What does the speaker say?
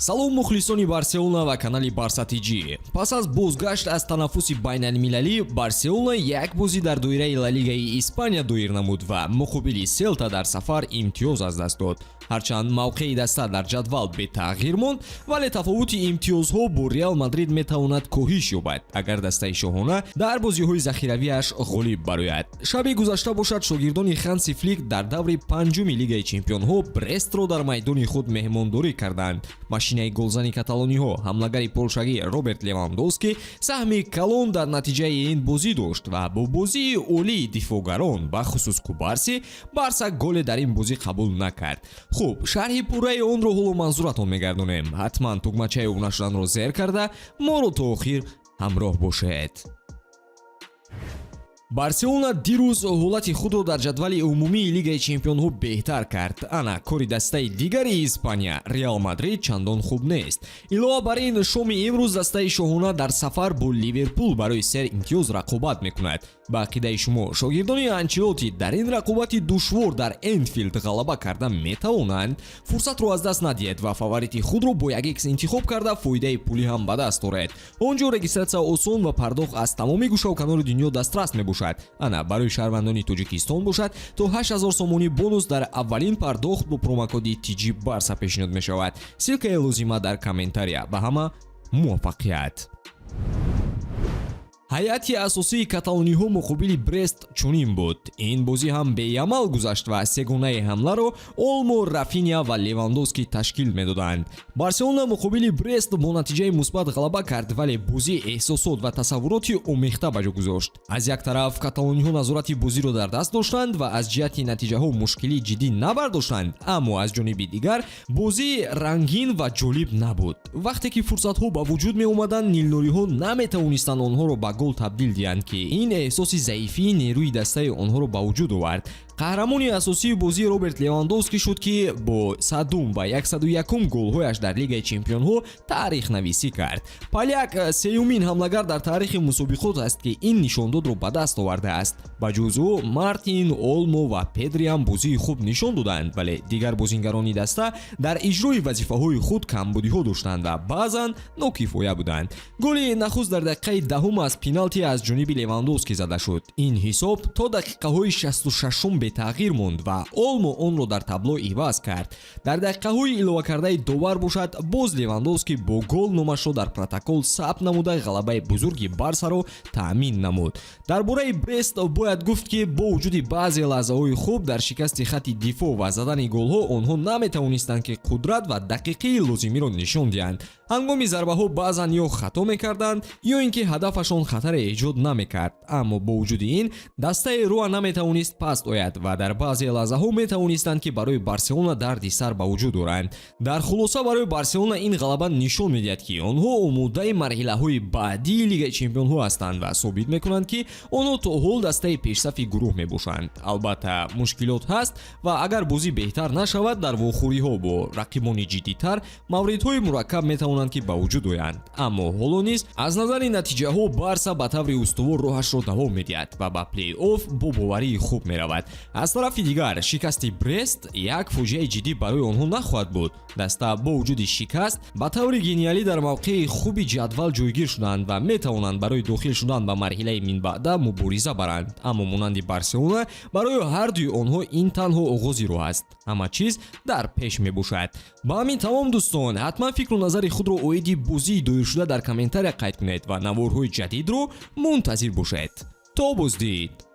салом мухлисони Барселона ва канали БАРСА ТЖ. Пас аз бозгашт аз танаффуси байналмилалӣ, Барселона як бозӣ дар доираи Лигаи Испания доир намуд ва муқобили Селта дар сафар имтиёз аз даст дод. Ҳарчанд мавқеи даста дар ҷадвал бетағйир монд, вале тафовути имтиёзҳо бо Реал Мадрид метавонад коҳиш ёбад агар дастаи шоҳона дар бозиҳои захиравиаш ғолиб барояд. Шаби гузашта бошад, шогирдони Ханси Флик дар даври панҷуми Лигаи Чемпионҳо Брестро дар майдони худ меҳмондорӣ карданд. Машинаи голзани каталониҳо, ҳамлагари полшагӣ Роберт Левандовский саҳми калон дар натиҷаи ин бозӣ дошт ва бо бозии олии дифоъгарон бахусус Кубарси, БАРСА голе дар ин бозӣ қабул накард. Хуб, шарҳи пурраи онро ҳоло манзуратон мегардонем. Ҳатман тугмачаи обна шуданро зер карда, моро то охир ҳамроҳ бошед. Барселона дирӯз ҳолати худро дар ҷадвали умумии Лигаи Чемпионҳо беҳтар кард. Ана кори дастаи дигари Испания, Реал Мадрид чандон хуб нест. Илова бар ин, шоми имрӯз дастаи шоҳона дар сафар бо Ливерпул барои сер имтиёз рақобат мекунад. Ба ақидаи шумо, шогирдони Анчелоти дар ин рақобати душвор дар Энфилд ғалаба карда метавонанд? Фурсатро аз даст надиҳед ва фаворити худро бо 1х интихоб карда фоидаи пулӣ ҳам ба даст оред. онҷо регистратсия осон ва пардохт аз тамоми гӯшаву канори дунё дастрас мебошад. Ана барои шаҳрвандони Тоҷикистон бошад, то 8000 сомонӣ бонус дар аввалин пардохт бо промокоди TG БАРСА пешниҳод мешавад. силкаи лозима дар комментария. Ба ҳама муваффақият. ҳайати асосии каталониҳо муқобили Брест чунин буд. Ин бозӣ ҳам бе Ямал гузашт ва сегонаи ҳамларо Олмо, Рафиня ва Левандовский ташкил медоданд. Барселона муқобили Брест бо натиҷаи мусбат ғалаба кард, вале бозӣ эҳсосот ва тасаввуроти омехта ба ҷо гузошт. Аз як тараф каталониҳо назорати бозиро дар даст доштанд ва аз ҷиҳати натиҷаҳо мушкилӣ ҷиддӣ набардоштанд, аммо аз ҷониби дигар бозӣ рангин ва ҷолиб набуд. Вақте ки фурсатҳо ба вуҷуд меомаданд, нилнориҳо наметавонистанд онҳоро ба гол табдил диҳанд, ки ин эҳсоси заифии нерӯи дастаи онҳоро ба вуҷуд овард. қаҳрамони асосии бозӣ Роберт Левандовский шуд, ки бо 100 ва 101 голҳояш дар Лигаи Чемпионҳо таърихнависӣ кард. Поляк сеюмин ҳамлагар дар таърихи мусобиқот аст, ки ин нишондодро ба даст овардааст. Ба ҷуз ӯ Мартин, Олмо ва Педри ҳам бозии хуб нишон доданд, вале дигар бозингарони даста дар иҷрои вазифаҳои худ камбудиҳо доштанд ва баъзан нокифоя буданд. голи нахуст дар дақиқаи 10 аз пеналти аз ҷониби Левандовский зада шуд. ин ҳисоб то дақиқаҳои 66 бетағйир монд ва Олмо онро дар табло иваз кард. Дар дақиқаҳои иловакардаи довар бошад, боз Левандовский бо гол номашро дар протокол сабт намуда ғалабаи бузурги БАРСАро таъмин намуд. Дар бораи Брест бояд гуфт, ки бо вуҷуди баъзе лаҳзаҳои хуб дар шикасти хатти дифоъ ва задани голҳо, онҳо наметавонистанд ки қудрат ва дақиқии лозимиро нишон диҳанд. ҳангоми зарбаҳо баъзан ё хато мекарданд, ё ин ки ҳадафашон хатаре эҷод намекард, аммо бо вуҷуди ин дастаи Руа наметавонист паст ояд ва дар баъзе лаҳзаҳо метавонистанд ки барои Барселона дарди сар ба вуҷуд оранд. Дар хулоса барои Барселона ин ғалаба нишон медиҳад, ки онҳо омодаи марҳилаҳои баъдии Лигаи Чемпионҳо ҳастанд ва собит мекунанд, ки онҳо то ҳол дастаи пешсафи гурӯҳ мебошанд. Албатта мушкилот ҳаст ва агар бозӣ беҳтар нашавад, дар вохӯриҳо бо рақибони ҷиддитар мавридҳои мураккаб метавонанд ки ба вуҷуд оянд. Аммо ҳоло низ аз назари натиҷаҳо БАРСА ба таври устувор роҳашро давом медиҳад ва ба плей-офф бо боварии хуб меравад. Аз тарафи дигар, шикасти Брест як фоҷиаи ҷиддӣ барои онҳо нахоҳад буд. Даста бо вуҷуди шикаст ба таври гениалӣ дар мавқеи хуби ҷадвал ҷойгир шуданд ва метавонанд барои дохил шудан ба марҳилаи минбаъда мубориза баранд. Аммо монанди Барселона, барои ҳардуи онҳо ин танҳо оғози роҳ аст. ҳама чиз дар пеш мебошад. ба ҳамин тамом дӯстон, ҳатман фикру назари худро оиди бозии доиршуда дар комментария қайд кунед ва наворҳои ҷадидро мунтазир бошед. То боздид.